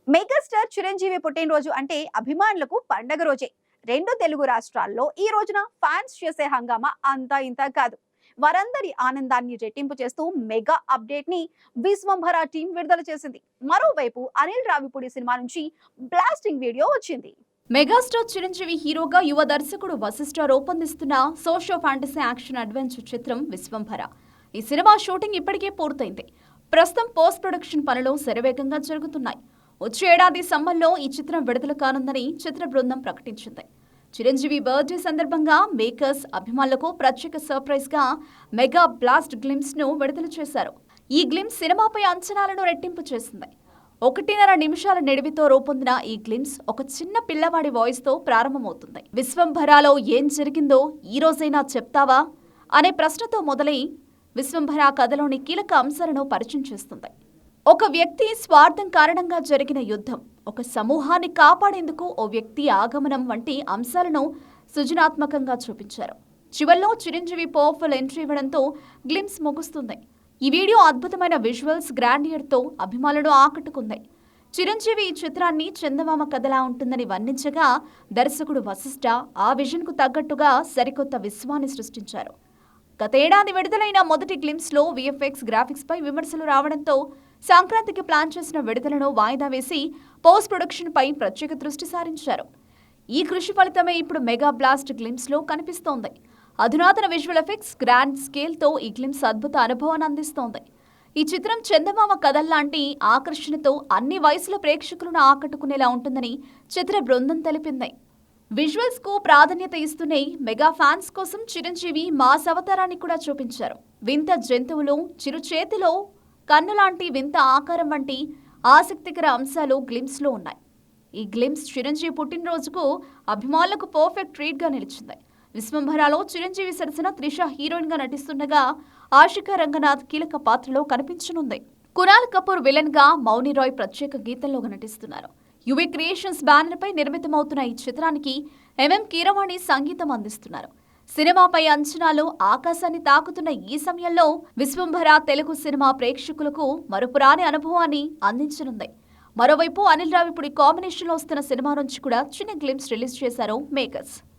Megastar Chiranjeevi పుట్టినరోజు అంటే అభిమానులకు పండగ రోజే. రెండు తెలుగు రాష్ట్రాల్లో ఈ రోజున ఫ్యాన్స్ చేసే హంగామా అంతా ఇంత కాదు. వారందరి ఆనందాన్ని రెట్టింపు చేస్తూ మెగా అప్డేట్ ని విశ్వంభర టీం విడుదల చేసింది. మరోవైపు అనిల్ రావిపూడి సినిమా నుంచి బ్లాస్టింగ్ వీడియో వచ్చింది. మెగాస్టార్ చిరంజీవి హీరోగా యువ దర్శకుడు వశిష్ఠ రూపొందిస్తున్న సోషో ఫ్యాంటసీ యాక్షన్ అడ్వెంచర్ చిత్రం విశ్వంభర. ఈ సినిమా షూటింగ్ ఇప్పటికే పూర్తయింది. ప్రస్తుతం పోస్ట్ ప్రొడక్షన్ పనులు శరవేగంగా జరుగుతున్నాయి. వచ్చే ఏడాది సమ్మర్లో ఈ చిత్రం విడుదల కానుందని చిత్ర బృందం ప్రకటించింది. చిరంజీవి బర్త్డే సందర్భంగా మేకర్స్ అభిమానులకు ప్రత్యేక సర్ప్రైజ్ గా మెగా బ్లాస్ట్ గ్లిమ్స్ ను విడుదల చేశారు. ఈ గ్లిమ్స్ సినిమాపై అంచనాలను రెట్టింపు చేసింది. 1.5 నిమిషాల నిడివితో రూపొందిన ఈ గ్లిమ్స్ ఒక చిన్న పిల్లవాడి వాయిస్ తో ప్రారంభమవుతుంది. విశ్వంభరాలో ఏం జరిగిందో ఈ రోజైనా చెప్తావా అనే ప్రశ్నతో మొదలై విశ్వంభర కథలోని కీలక అంశాలను పరిచయం చేస్తుంది. ఒక వ్యక్తి స్వార్థం కారణంగా జరిగిన యుద్ధం, ఒక సమూహాన్ని కాపాడేందుకు ఓ వ్యక్తి ఆగమనం వంటి అంశాలను సృజనాత్మకంగా చూపించారు. చివర్లో చిరంజీవి పవర్ఫుల్ ఎంట్రీ ఇవ్వడంతో గ్లిమ్స్ ముగుస్తుంది. ఈ వీడియో అద్భుతమైన విజువల్స్, గ్రాండియర్తో అభిమానులను ఆకట్టుకుంది. చిరంజీవి ఈ చిత్రాన్ని చందమామ కథలా ఉంటుందని వర్ణించగా, దర్శకుడు వశిష్ఠ ఆ విజన్కు తగ్గట్టుగా సరికొత్త విశ్వాన్ని సృష్టించారు. గతేడాది విడుదలైన మొదటి గ్లిమ్స్లో విఎఫ్ఎక్స్ గ్రాఫిక్స్ పై విమర్శలు రావడంతో సంక్రాంతికి ప్లాన్ చేసిన విడుదలను వాయిదా వేసి పోస్ట్ ప్రొడక్షన్ పై ప్రత్యేక దృష్టి సారించారు. ఈ కృషి ఫలితమే ఇప్పుడు మెగా బ్లాస్ట్ గ్లిమ్స్ లో కనిపిస్తోంది. అధునాతన విజువల్ ఎఫెక్ట్స్, గ్రాండ్ స్కేల్ తో ఈ గ్లిమ్స్ అద్భుత అనుభవాన్ని అందిస్తోంది. ఈ చిత్రం చందమామ కథల్లాంటి ఆకర్షణతో అన్ని వయసుల ప్రేక్షకులను ఆకట్టుకునేలా ఉంటుందని చిత్ర బృందం తెలిపింది. విజువల్స్ కు ప్రాధాన్యత ఇస్తూనే మెగా ఫ్యాన్స్ కోసం చిరంజీవి మాస్ అవతారాన్ని కూడా చూపించారు. వింత జంతువులు, చిరు చేతిలో కన్నులాంటి వింత ఆకారం వంటి ఆసక్తికర అంశాలు గ్లిమ్స్ లో ఉన్నాయి. ఈ గ్లిమ్స్ చిరంజీవి పుట్టినరోజుకు అభిమానులకు పర్ఫెక్ట్ ట్రీట్ గా నిలిచింది. విశ్వంభరాలో చిరంజీవి సరసన త్రిష హీరోయిన్ గా నటిస్తుండగా ఆషికా రంగనాథ్ కీలక పాత్రలో కనిపించనుంది. కునాల్ కపూర్ విలన్ గా మౌని రాయ్ ప్రత్యేక గీతంలో నటిస్తున్నారు. యువి క్రియేషన్స్ బ్యానర్ పై నిర్మితమవుతున్న ఈ చిత్రానికి ఎంఎం కీరవాణి సంగీతం అందిస్తున్నారు. సినిమాపై అంచనాలు ఆకాశాన్ని తాకుతున్న ఈ సమయంలో విశ్వంభర తెలుగు సినిమా ప్రేక్షకులకు మరుపురాని అనుభవాన్ని అందించనుంది. మరోవైపు అనిల్ రావిపూడి కాంబినేషన్లో వస్తున్న సినిమా నుంచి కూడా చిన్న గ్లిమ్స్ రిలీజ్ చేశారు మేకర్స్.